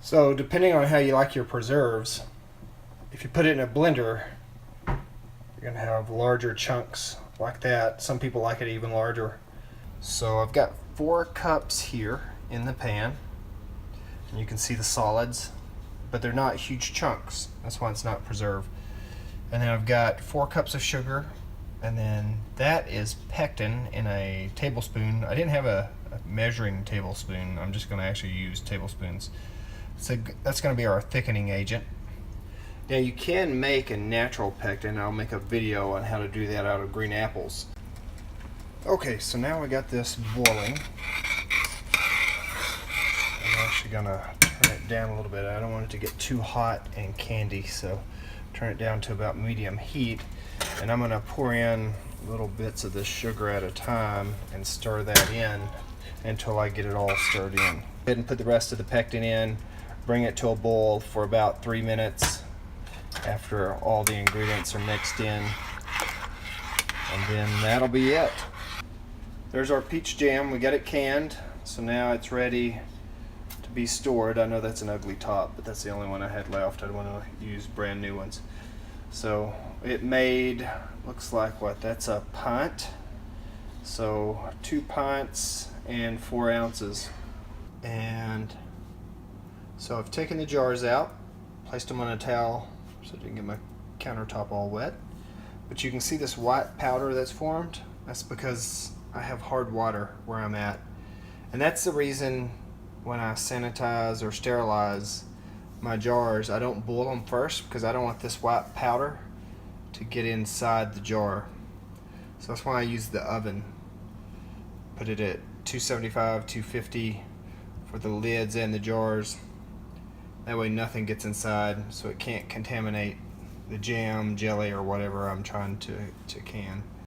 So depending on how you like your preserves, if you put it in a blender, you're going to have larger chunks like that. Some people like it even larger. So I've got 4 cups here in the pan, and you can see the solids, but they're not huge chunks. That's why it's not preserved. And then I've got 4 cups of sugar, and then that is pectin in a tablespoon. I didn't have a measuring tablespoon. I'm just going to actually use tablespoons. So that's going to be our thickening agent. Now you can make a natural pectin. I'll make a video on how to do that out of green apples. Okay, so now we got this boiling. I'm actually going to turn it down a little bit. I don't want it to get too hot and candy, so turn it down to about medium heat. And I'm going to pour in little bits of this sugar at a time and stir that in until I get it all stirred in. Go ahead and put the rest of the pectin in, bring it to a boil for about 3 minutes after all the ingredients are mixed in, and then that'll be it. There's our peach jam. We got it canned, so now it's ready to be stored. I know that's an ugly top, but that's the only one I had left. I don't want to use brand new ones. So it made, looks like what, that's a pint. So 2 pints and 4 ounces. And so I've taken the jars out, placed them on a towel so I didn't get my countertop all wet. But you can see this white powder that's formed. That's because I have hard water where I'm at. And that's the reason when I sanitize or sterilize my jars, I don't boil them first, because I don't want this white powder to get inside the jar. So that's why I use the oven. Put it at 275, 250 for the lids and the jars. That way nothing gets inside, so it can't contaminate the jam, jelly, or whatever I'm trying to can.